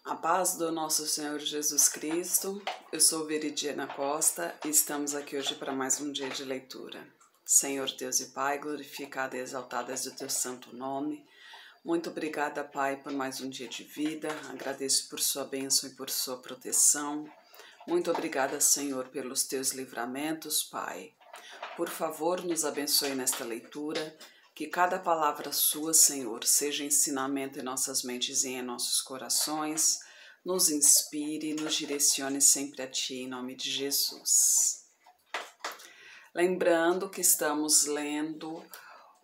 A paz do nosso Senhor Jesus Cristo, eu sou Veridiana Costa e estamos aqui hoje para mais um dia de leitura. Senhor Deus e Pai, glorificado e exaltado és o teu santo nome. Muito obrigada, Pai, por mais um dia de vida, agradeço por sua bênção e por sua proteção. Muito obrigada, Senhor, pelos teus livramentos, Pai. Por favor, nos abençoe nesta leitura, que cada palavra sua, Senhor, seja ensinamento em nossas mentes e em nossos corações, nos inspire e nos direcione sempre a Ti, em nome de Jesus. Lembrando que estamos lendo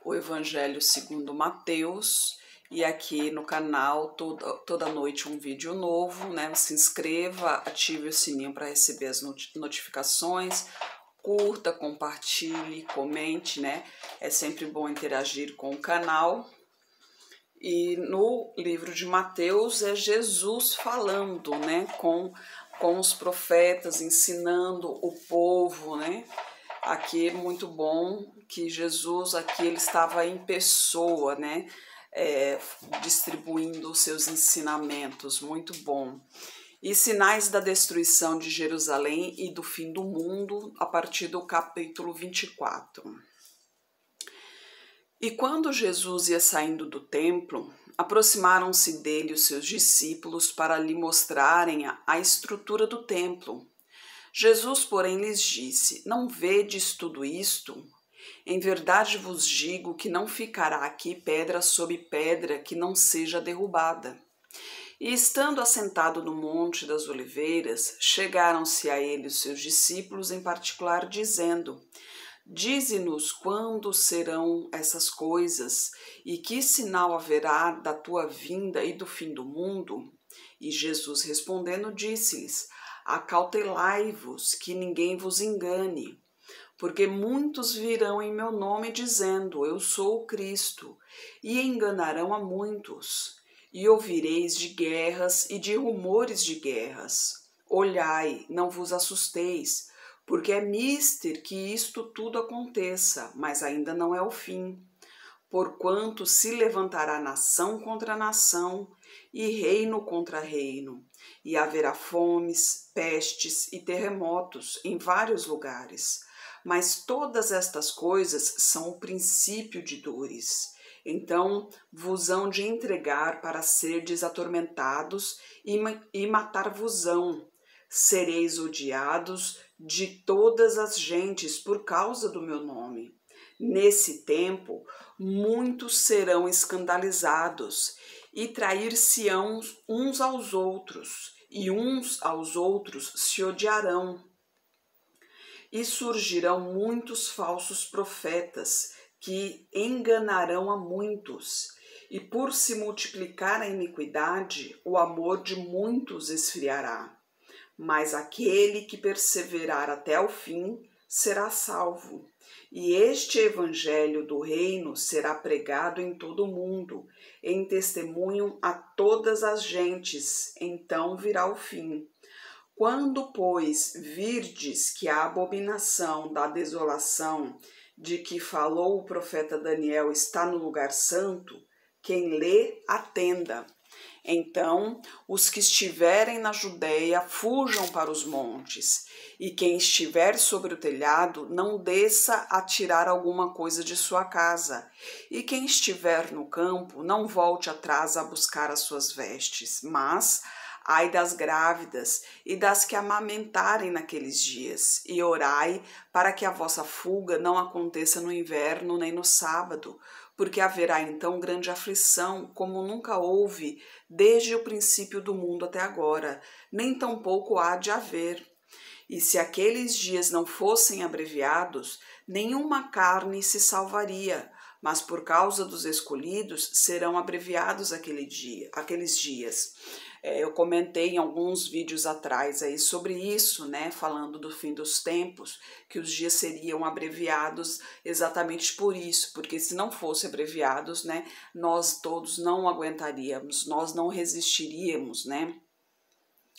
o Evangelho segundo Mateus, e aqui no canal toda noite um vídeo novo, né? Se inscreva, ative o sininho para receber as notificações, curta, compartilhe, comente, né? É sempre bom interagir com o canal. E no livro de Mateus é Jesus falando, né? Com os profetas, ensinando o povo, né? Aqui é muito bom que Jesus aqui ele estava em pessoa, né? Distribuindo os seus ensinamentos, muito bom. E sinais da destruição de Jerusalém e do fim do mundo, a partir do capítulo 24. E quando Jesus ia saindo do templo, aproximaram-se dele os seus discípulos para lhe mostrarem a estrutura do templo. Jesus, porém, lhes disse: Não vedes tudo isto? Em verdade vos digo que não ficará aqui pedra sobre pedra que não seja derrubada. E estando assentado no Monte das Oliveiras, chegaram-se a ele os seus discípulos em particular, dizendo: Dize-nos quando serão essas coisas, e que sinal haverá da tua vinda e do fim do mundo? E Jesus respondendo disse-lhes: Acautelai-vos, que ninguém vos engane, porque muitos virão em meu nome dizendo: Eu sou o Cristo, e enganarão a muitos. E ouvireis de guerras e de rumores de guerras. Olhai, não vos assusteis, porque é mister que isto tudo aconteça, mas ainda não é o fim. Porquanto se levantará nação contra nação, e reino contra reino, e haverá fomes, pestes e terremotos em vários lugares. Mas todas estas coisas são o princípio de dores. Então vos hão de entregar para serdes atormentados e matar-vos-ão. Sereis odiados de todas as gentes por causa do meu nome. Nesse tempo, muitos serão escandalizados e trair-se-ão uns aos outros, e uns aos outros se odiarão. E surgirão muitos falsos profetas, que enganarão a muitos, e por se multiplicar a iniquidade, o amor de muitos esfriará. Mas aquele que perseverar até o fim será salvo. E este evangelho do reino será pregado em todo o mundo, em testemunho a todas as gentes, então virá o fim. Quando, pois, virdes que a abominação da desolação de que falou o profeta Daniel está no lugar santo, quem lê, atenda. Então, os que estiverem na Judéia fujam para os montes, e quem estiver sobre o telhado não desça a tirar alguma coisa de sua casa, e quem estiver no campo não volte atrás a buscar as suas vestes, mas ai das grávidas e das que amamentarem naqueles dias, e orai para que a vossa fuga não aconteça no inverno nem no sábado, porque haverá então grande aflição, como nunca houve desde o princípio do mundo até agora, nem tampouco há de haver. E se aqueles dias não fossem abreviados, nenhuma carne se salvaria, mas por causa dos escolhidos serão abreviados aqueles dias. Eu comentei em alguns vídeos atrás aí sobre isso, né, falando do fim dos tempos, que os dias seriam abreviados exatamente por isso, porque se não fossem abreviados, né, nós todos não aguentaríamos, nós não resistiríamos, né?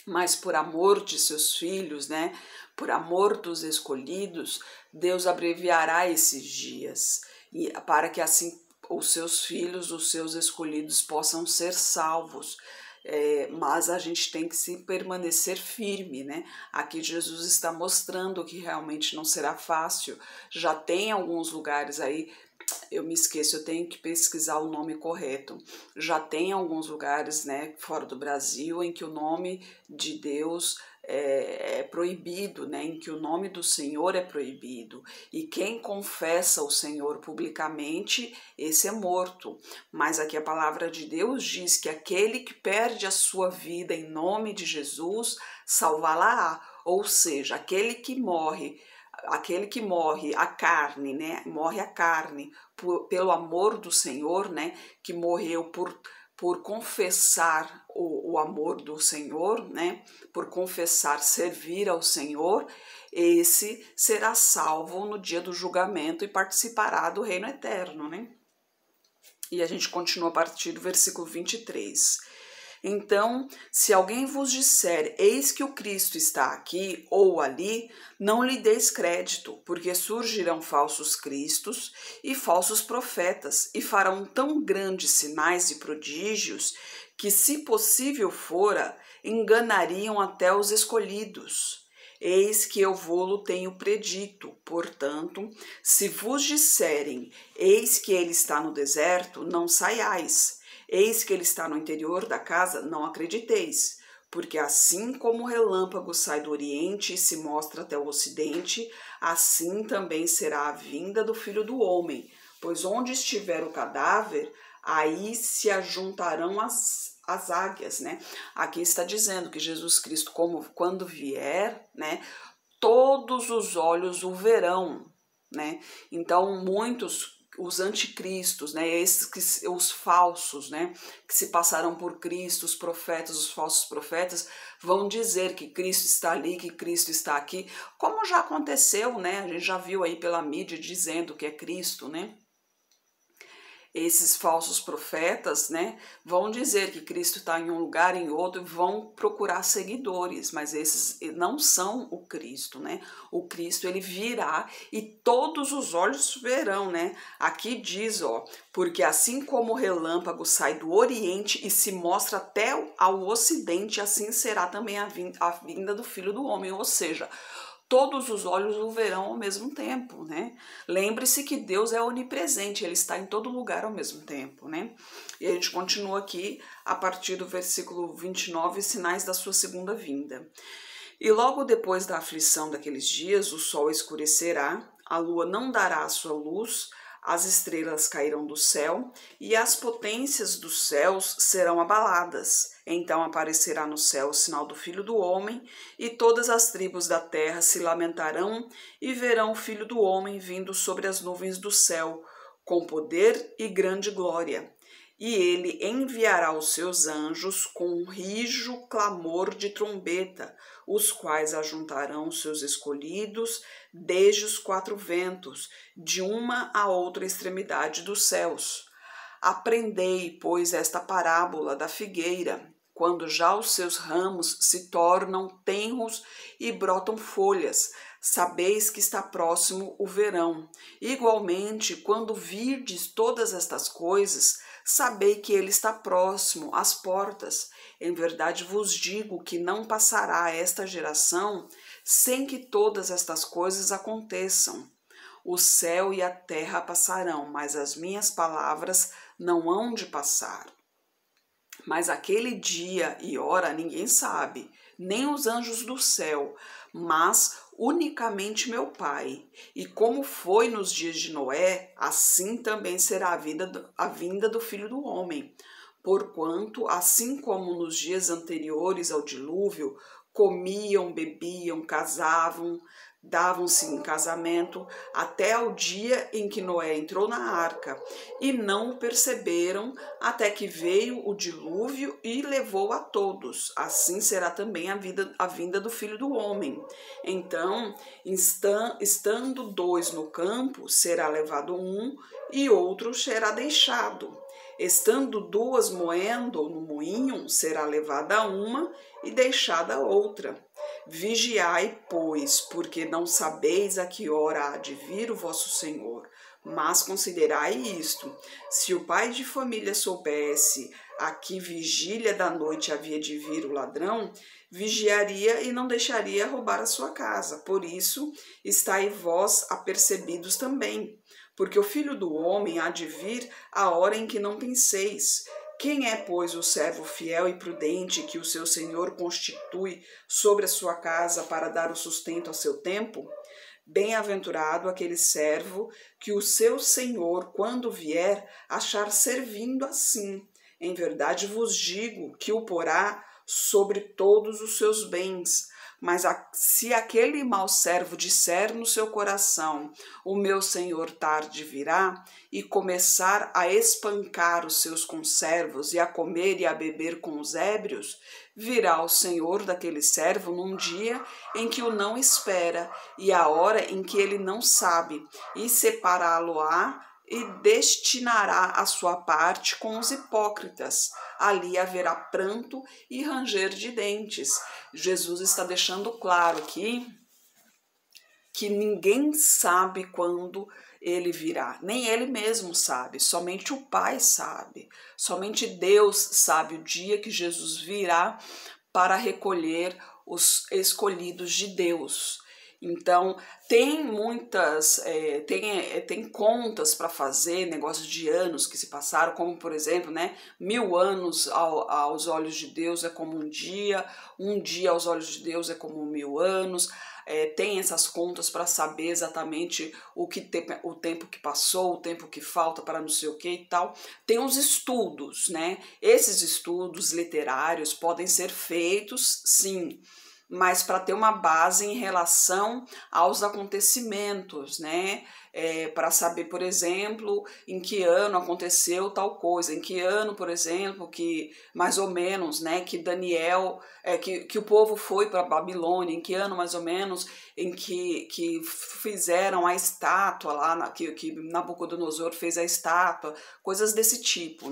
Mas por amor de seus filhos, né, por amor dos escolhidos, Deus abreviará esses dias, e para que assim os seus filhos, os seus escolhidos possam ser salvos. mas a gente tem que se permanecer firme, né? Aqui Jesus está mostrando que realmente não será fácil. Já tem alguns lugares aí, eu me esqueço, eu tenho que pesquisar o nome correto. Já tem alguns lugares, né, fora do Brasil, em que o nome de Deus é proibido, né, em que o nome do Senhor é proibido. E quem confessa o Senhor publicamente, esse é morto. Mas aqui a palavra de Deus diz que aquele que perde a sua vida em nome de Jesus, salvá-la-á. Ou seja, aquele que morre a carne, né? Morre a carne pelo amor do Senhor, né? Que morreu por confessar o amor do Senhor, né? Por confessar servir ao Senhor, esse será salvo no dia do julgamento e participará do reino eterno, né? E a gente continua a partir do versículo 23. Então, se alguém vos disser, eis que o Cristo está aqui ou ali, não lhe deis crédito, porque surgirão falsos cristos e falsos profetas, e farão tão grandes sinais e prodígios, que, se possível fora, enganariam até os escolhidos. Eis que eu vô-lo tenho predito, portanto, se vos disserem, eis que ele está no deserto, não saiais. Eis que ele está no interior da casa, não acrediteis, porque assim como o relâmpago sai do oriente e se mostra até o ocidente, assim também será a vinda do Filho do Homem. Pois onde estiver o cadáver, aí se ajuntarão as águias, né? Aqui está dizendo que Jesus Cristo, quando vier, né, todos os olhos o verão, né? Então, os anticristos, né, os falsos, né, que se passaram por Cristo, os profetas, os falsos profetas, vão dizer que Cristo está ali, que Cristo está aqui, como já aconteceu, né, a gente já viu aí pela mídia dizendo que é Cristo, né. Esses falsos profetas, né, vão dizer que Cristo está em um lugar, em outro, e vão procurar seguidores, mas esses não são o Cristo, né? O Cristo, ele virá e todos os olhos verão, né? Aqui diz, ó, porque assim como o relâmpago sai do oriente e se mostra até ao ocidente, assim será também a vinda do Filho do Homem, ou seja, todos os olhos o verão ao mesmo tempo, né? Lembre-se que Deus é onipresente, ele está em todo lugar ao mesmo tempo, né? E a gente continua aqui a partir do versículo 29, sinais da sua segunda vinda. E logo depois da aflição daqueles dias, o sol escurecerá, a lua não dará a sua luz, as estrelas cairão do céu e as potências dos céus serão abaladas. Então aparecerá no céu o sinal do Filho do Homem, e todas as tribos da terra se lamentarão e verão o Filho do Homem vindo sobre as nuvens do céu, com poder e grande glória. E ele enviará os seus anjos com um rijo clamor de trombeta, os quais ajuntarão seus escolhidos desde os quatro ventos, de uma a outra extremidade dos céus. Aprendei, pois, esta parábola da figueira, quando já os seus ramos se tornam tenros e brotam folhas, sabeis que está próximo o verão. Igualmente, quando virdes todas estas coisas, sabei que ele está próximo às portas. Em verdade vos digo que não passará esta geração sem que todas estas coisas aconteçam. O céu e a terra passarão, mas as minhas palavras não hão de passar. Mas aquele dia e hora ninguém sabe, nem os anjos do céu, mas unicamente meu Pai. E como foi nos dias de Noé, assim também será a vinda do Filho do Homem. Porquanto, assim como nos dias anteriores ao dilúvio, comiam, bebiam, casavam, davam-se em casamento, até ao dia em que Noé entrou na arca, e não o perceberam, até que veio o dilúvio e levou a todos. Assim será também a vinda do Filho do Homem. Então, estando dois no campo, será levado um, e outro será deixado. Estando duas moendo no moinho, será levada uma e deixada outra. Vigiai, pois, porque não sabeis a que hora há de vir o vosso Senhor. Mas considerai isto: se o pai de família soubesse a que vigília da noite havia de vir o ladrão, vigiaria e não deixaria roubar a sua casa. Por isso, estai vós apercebidos também, porque o Filho do Homem há de vir a hora em que não penseis. Quem é, pois, o servo fiel e prudente que o seu senhor constitui sobre a sua casa para dar o sustento a seu tempo? Bem-aventurado aquele servo que o seu senhor, quando vier, achar servindo assim. Em verdade vos digo que o porá sobre todos os seus bens. Mas se aquele mau servo disser no seu coração, o meu senhor tarde virá, e começar a espancar os seus conservos e a comer e a beber com os ébrios, virá o senhor daquele servo num dia em que o não espera e a hora em que ele não sabe, e separá-lo-á e destinará a sua parte com os hipócritas. Ali haverá pranto e ranger de dentes. Jesus está deixando claro aqui que ninguém sabe quando ele virá, nem ele mesmo sabe, somente o Pai sabe, somente Deus sabe o dia que Jesus virá para recolher os escolhidos de Deus. Então, tem muitas, tem contas para fazer, negócios de anos que se passaram, como por exemplo, 1000 anos aos olhos de Deus é como um dia aos olhos de Deus é como 1000 anos. Tem essas contas para saber exatamente o tempo que passou, o tempo que falta para não sei o que e tal. Tem os estudos, Esses estudos literários podem ser feitos, sim, mas para ter uma base em relação aos acontecimentos, para saber, por exemplo, em que ano aconteceu tal coisa, em que ano, por exemplo, que mais ou menos, que Daniel, que o povo foi para a Babilônia, em que ano mais ou menos, em que fizeram a estátua lá, que Nabucodonosor fez a estátua, coisas desse tipo,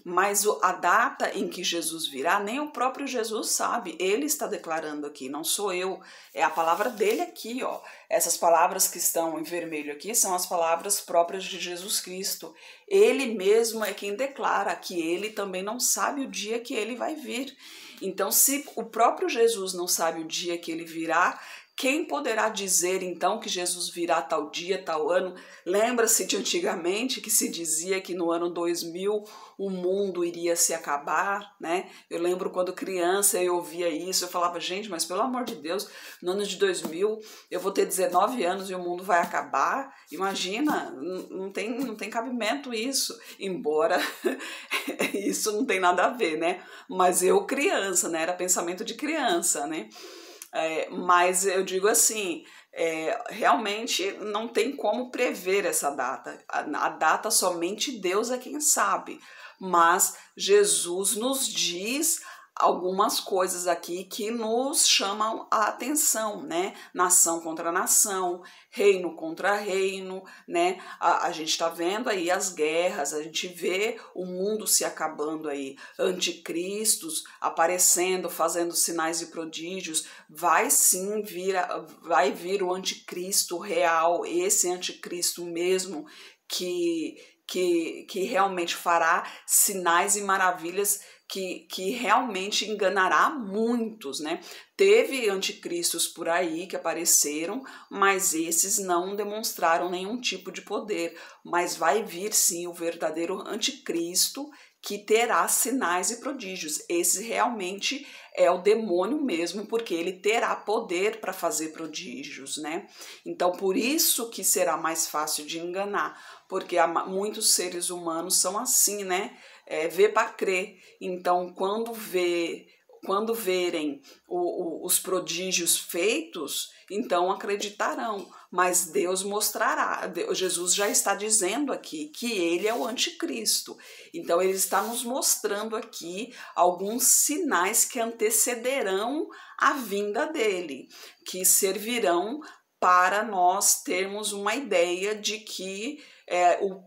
Mas a data em que Jesus virá, nem o próprio Jesus sabe. Ele está declarando aqui, não sou eu. É a palavra dele aqui, ó. Essas palavras que estão em vermelho aqui são as palavras próprias de Jesus Cristo. Ele mesmo é quem declara que ele também não sabe o dia que ele vai vir. Então, se o próprio Jesus não sabe o dia que ele virá, quem poderá dizer, então, que Jesus virá tal dia, tal ano? Lembra-se de antigamente que se dizia que no ano 2000 o mundo iria se acabar, Eu lembro quando criança eu ouvia isso, eu falava, gente, mas pelo amor de Deus, no ano de 2000 eu vou ter 19 anos e o mundo vai acabar? Imagina, não tem cabimento isso, embora isso não tem nada a ver, Mas eu criança, era pensamento de criança, Mas eu digo assim, realmente não tem como prever essa data. A data somente Deus é quem sabe. Mas Jesus nos diz algumas coisas aqui que nos chamam a atenção, Nação contra nação, reino contra reino, A gente está vendo aí as guerras, a gente vê o mundo se acabando aí, anticristos aparecendo, fazendo sinais e prodígios. Vai sim vai vir o anticristo real, esse anticristo mesmo que realmente fará sinais e maravilhas que realmente enganará muitos, Teve anticristos por aí que apareceram, mas esses não demonstraram nenhum tipo de poder. Mas vai vir sim o verdadeiro anticristo que terá sinais e prodígios. Esse realmente é o demônio mesmo, porque ele terá poder para fazer prodígios, Então, por isso que será mais fácil de enganar, porque muitos seres humanos são assim, vê para crer. Então, quando verem os prodígios feitos, então acreditarão. Mas Deus mostrará. Jesus já está dizendo aqui que ele é o anticristo. Então, ele está nos mostrando aqui alguns sinais que antecederão a vinda dele, que servirão para nós termos uma ideia de que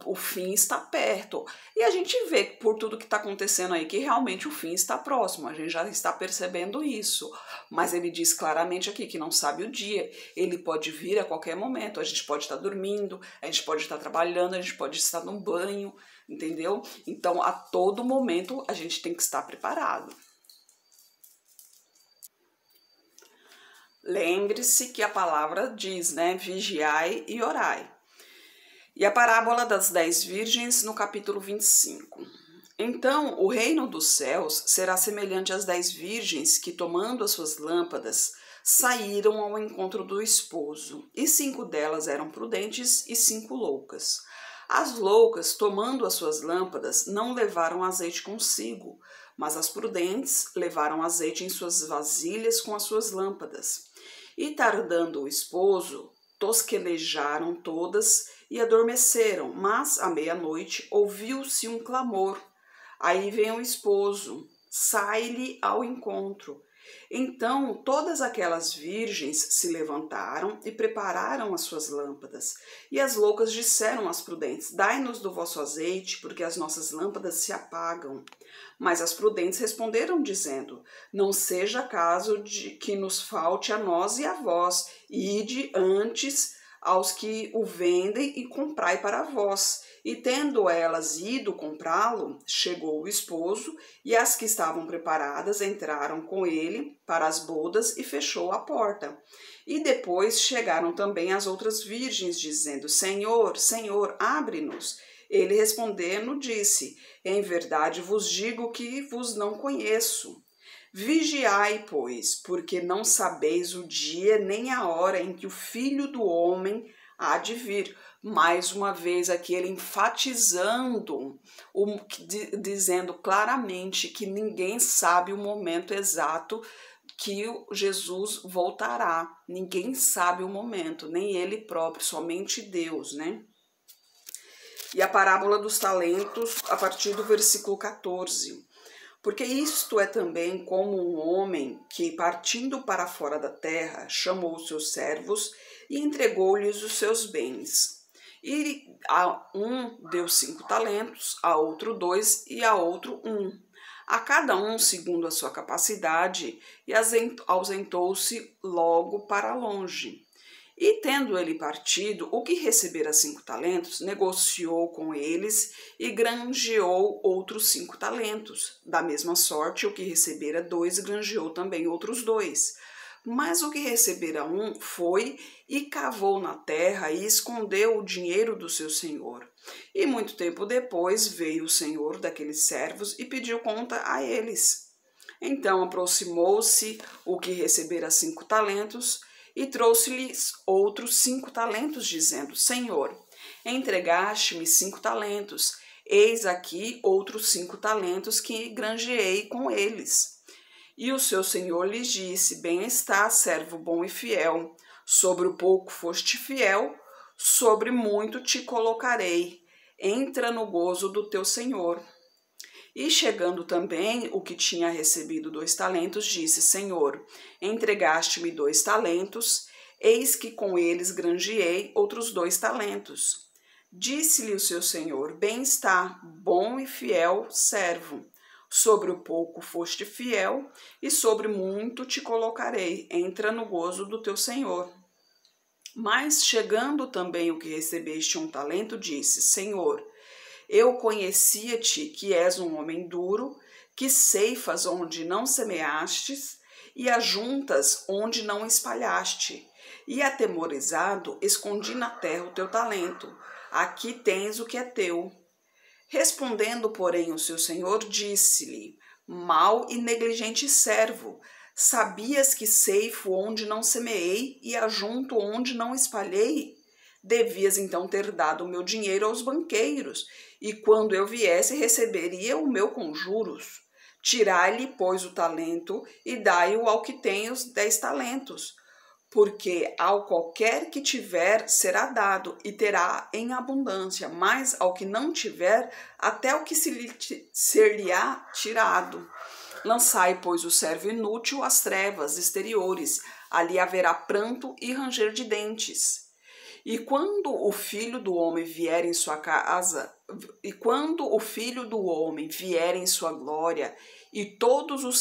o fim está perto. E a gente vê por tudo que está acontecendo aí que realmente o fim está próximo, a gente já está percebendo isso. Mas ele diz claramente aqui que não sabe o dia, ele pode vir a qualquer momento, a gente pode estar dormindo, a gente pode estar trabalhando, a gente pode estar no banho, entendeu? Então a todo momento a gente tem que estar preparado. Lembre-se que a palavra diz, né? Vigiai e orai. E a parábola das 10 virgens no capítulo 25. Então, o reino dos céus será semelhante às 10 virgens que, tomando as suas lâmpadas, saíram ao encontro do esposo. E 5 delas eram prudentes e 5 loucas. As loucas, tomando as suas lâmpadas, não levaram azeite consigo, mas as prudentes levaram azeite em suas vasilhas com as suas lâmpadas. E tardando o esposo, tosquelejaram todas e adormeceram, mas à meia-noite ouviu-se um clamor. Aí vem o esposo, sai-lhe ao encontro. Então todas aquelas virgens se levantaram e prepararam as suas lâmpadas. E as loucas disseram às prudentes: dai-nos do vosso azeite, porque as nossas lâmpadas se apagam. Mas as prudentes responderam, dizendo: não seja caso de que nos falte a nós e a vós, ide antes aos que o vendem e comprai para vós. E tendo elas ido comprá-lo, chegou o esposo, e as que estavam preparadas entraram com ele para as bodas e fechou a porta. E depois chegaram também as outras virgens, dizendo: Senhor, Senhor, abre-nos. Ele respondendo disse: em verdade vos digo que vos não conheço. Vigiai, pois, porque não sabeis o dia nem a hora em que o Filho do Homem há de vir. Mais uma vez aqui ele enfatizando, dizendo claramente que ninguém sabe o momento exato que Jesus voltará. Ninguém sabe o momento, nem ele próprio, somente Deus, né? E a parábola dos talentos, a partir do versículo 14. Porque isto é também como um homem que, partindo para fora da terra, chamou os seus servos e entregou-lhes os seus bens. E a um deu 5 talentos, a outro 2 e a outro 1. A cada um segundo a sua capacidade, e ausentou-se logo para longe. E tendo ele partido, o que recebera 5 talentos, negociou com eles e granjeou outros 5 talentos. Da mesma sorte, o que recebera 2, granjeou também outros 2. Mas o que recebera 1 foi e cavou na terra e escondeu o dinheiro do seu senhor. E muito tempo depois veio o senhor daqueles servos e pediu conta a eles. Então aproximou-se o que recebera 5 talentos, e trouxe-lhes outros 5 talentos, dizendo: Senhor, entregaste-me 5 talentos, eis aqui outros 5 talentos que granjeei com eles. E o seu senhor lhes disse: Bem está, servo bom e fiel, sobre o pouco foste fiel, sobre muito te colocarei, entra no gozo do teu senhor. E chegando também o que tinha recebido 2 talentos, disse: Senhor, entregaste-me 2 talentos, eis que com eles granjeei outros 2 talentos. Disse-lhe o seu senhor: Bem está, bom e fiel servo. Sobre o pouco foste fiel, e sobre muito te colocarei. Entra no gozo do teu senhor. Mas chegando também o que recebeste 1 talento, disse: Senhor, eu conhecia-te que és um homem duro, que ceifas onde não semeastes e ajuntas onde não espalhaste. E atemorizado, escondi na terra o teu talento. Aqui tens o que é teu. Respondendo, porém, o seu senhor disse-lhe: Mau e negligente servo, sabias que ceifo onde não semeei e ajunto onde não espalhei? Devias então ter dado o meu dinheiro aos banqueiros, e quando eu viesse receberia o meu com juros. Tirai-lhe, pois, o talento e dai-o ao que tem os 10 talentos, porque ao qualquer que tiver será dado e terá em abundância, mas ao que não tiver, até o que ser-lhe-á tirado. Lançai, pois, o servo inútil às trevas exteriores, ali haverá pranto e ranger de dentes. E quando o Filho do Homem vier em sua casa, e quando o Filho do Homem vier em sua glória, e todos os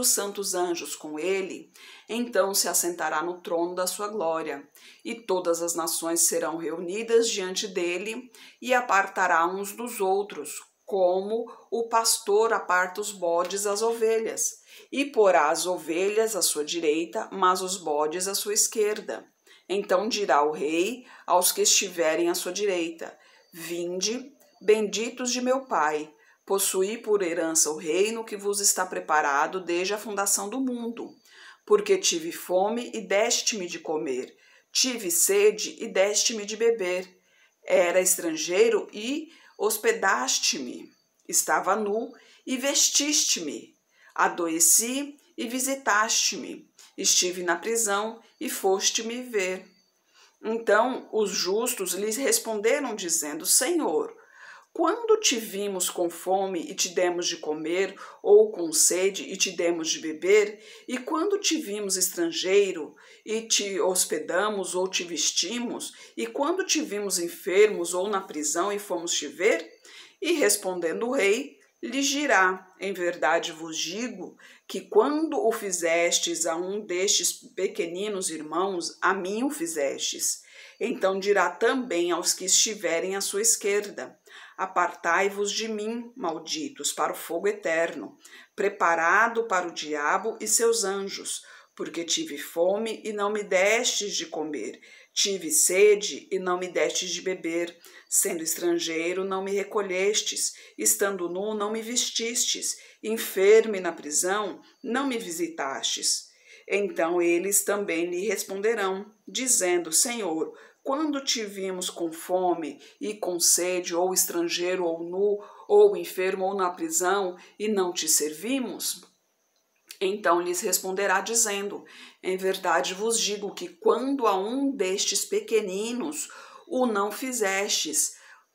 santos anjos com ele, então se assentará no trono da sua glória, e todas as nações serão reunidas diante dele, e apartará uns dos outros, como o pastor aparta os bodes das ovelhas, e porá as ovelhas à sua direita, mas os bodes à sua esquerda. Então dirá o rei aos que estiverem à sua direita: Vinde, benditos de meu Pai, possuí por herança o reino que vos está preparado desde a fundação do mundo. Porque tive fome e deste-me de comer, tive sede e deste-me de beber. Era estrangeiro e hospedaste-me, estava nu e vestiste-me, adoeci e visitaste-me, estive na prisão e foste-me ver. Então os justos lhes responderam, dizendo: Senhor, quando te vimos com fome e te demos de comer, ou com sede e te demos de beber? E quando te vimos estrangeiro e te hospedamos ou te vestimos? E quando te vimos enfermos ou na prisão e fomos te ver? E respondendo o rei, lhes dirá: Em verdade vos digo que quando o fizestes a um destes pequeninos irmãos, a mim o fizestes. Então dirá também aos que estiverem à sua esquerda: Apartai-vos de mim, malditos, para o fogo eterno, preparado para o diabo e seus anjos, porque tive fome e não me destes de comer, tive sede e não me destes de beber, sendo estrangeiro não me recolhestes, estando nu não me vestistes, enfermo e na prisão não me visitastes. Então eles também lhe responderão, dizendo: Senhor, quando te vimos com fome e com sede, ou estrangeiro, ou nu, ou enfermo, ou na prisão, e não te servimos? Então lhes responderá, dizendo: Em verdade vos digo que quando a um destes pequeninos o não fizestes,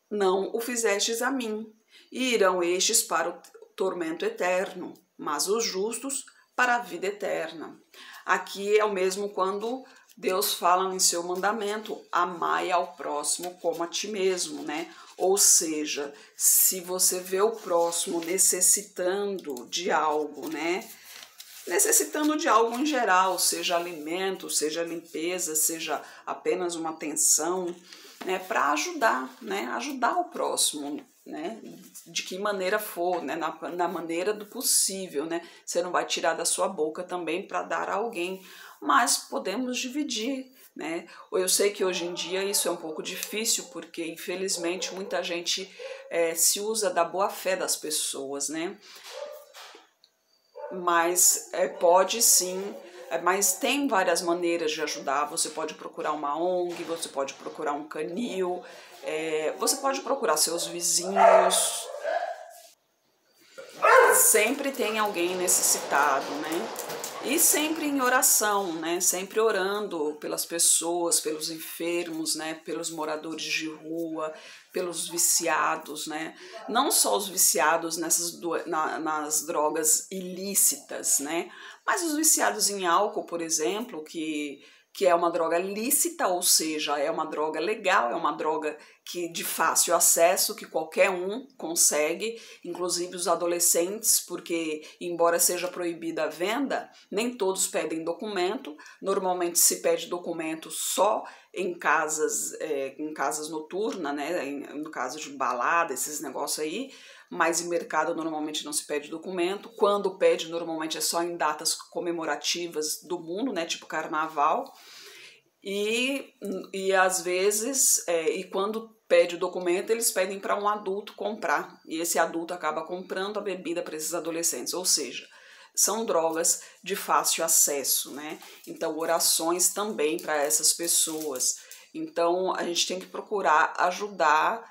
não o fizestes a mim. E irão estes para o tormento eterno, mas os justos para a vida eterna. Aqui é o mesmo quando Deus fala em seu mandamento: amai ao próximo como a ti mesmo, né? Ou seja, se você vê o próximo necessitando de algo, né? Necessitando de algo em geral, seja alimento, seja limpeza, seja apenas uma atenção, né? Para ajudar, né? Ajudar o próximo, né? De que maneira for, né? Na maneira do possível, né? Você não vai tirar da sua boca também para dar a alguém, mas podemos dividir, né? Eu sei que hoje em dia isso é um pouco difícil, porque infelizmente muita gente se usa da boa fé das pessoas, né? Mas pode sim, mas tem várias maneiras de ajudar. Você pode procurar uma ONG, você pode procurar um canil, você pode procurar seus vizinhos. Sempre tem alguém necessitado, né? E sempre em oração, né? Sempre orando pelas pessoas, pelos enfermos, né? Pelos moradores de rua, pelos viciados, né? Não só os viciados nas drogas ilícitas, né? Mas os viciados em álcool, por exemplo, que é uma droga lícita, ou seja, é uma droga legal, é uma droga que de fácil acesso, que qualquer um consegue, inclusive os adolescentes, porque embora seja proibida a venda, nem todos pedem documento. Normalmente se pede documento só em casas noturnas, né? No caso de balada, esses negócios aí, mas em mercado normalmente não se pede documento. Quando pede, normalmente é só em datas comemorativas do mundo, né? Tipo carnaval. E às vezes, e quando pede o documento, eles pedem para um adulto comprar. E esse adulto acaba comprando a bebida para esses adolescentes. Ou seja, são drogas de fácil acesso, né? Então, orações também para essas pessoas. Então, a gente tem que procurar ajudar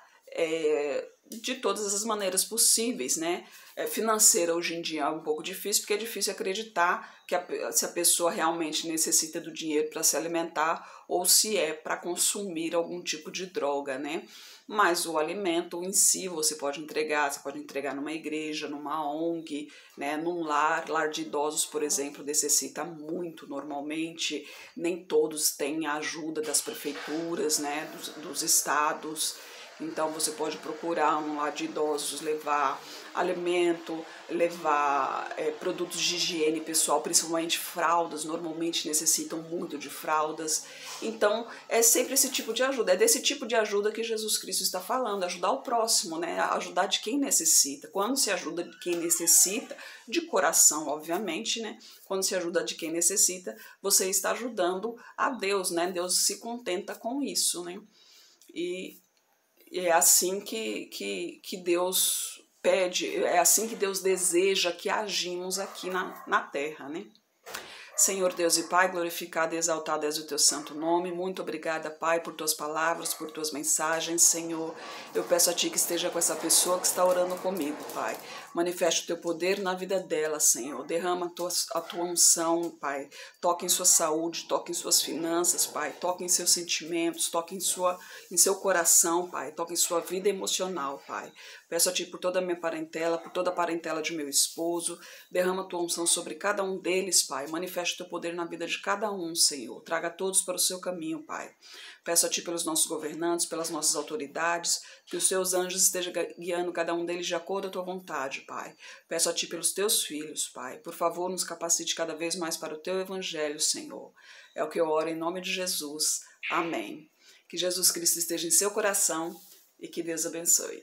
de todas as maneiras possíveis, né? Financeira hoje em dia é um pouco difícil, porque é difícil acreditar que se a pessoa realmente necessita do dinheiro para se alimentar ou se é para consumir algum tipo de droga, né? Mas o alimento em si você pode entregar numa igreja, numa ONG, né? Num lar de idosos, por exemplo, necessita muito normalmente, nem todos têm a ajuda das prefeituras, né? Dos estados. Então você pode procurar um lar de idosos, levar alimento, levar produtos de higiene pessoal, principalmente fraldas, normalmente necessitam muito de fraldas. Então é sempre esse tipo de ajuda, é desse tipo de ajuda que Jesus Cristo está falando, ajudar o próximo, né? Ajudar de quem necessita. Quando se ajuda de quem necessita, de coração, obviamente, né? Quando se ajuda de quem necessita, você está ajudando a Deus, né? Deus se contenta com isso, né? E é assim que Deus pede, é assim que Deus deseja que agimos aqui na terra, né? Senhor Deus e Pai, glorificado e exaltado és o teu santo nome. Muito obrigada, Pai, por tuas palavras, por tuas mensagens, Senhor. Eu peço a Ti que esteja com essa pessoa que está orando comigo, Pai. Manifeste o teu poder na vida dela, Senhor. Derrama a tua unção, Pai. Toque em sua saúde, toque em suas finanças, Pai. Toque em seus sentimentos, toque em seu coração, Pai. Toque em sua vida emocional, Pai. Peço a Ti por toda a minha parentela, por toda a parentela de meu esposo. Derrama a tua unção sobre cada um deles, Pai. Manifeste o teu poder na vida de cada um, Senhor. Traga todos para o seu caminho, Pai. Peço a Ti pelos nossos governantes, pelas nossas autoridades, que os Teus anjos estejam guiando cada um deles de acordo à Tua vontade, Pai. Peço a Ti pelos Teus filhos, Pai. Por favor, nos capacite cada vez mais para o Teu evangelho, Senhor. É o que eu oro em nome de Jesus. Amém. Que Jesus Cristo esteja em seu coração e que Deus abençoe.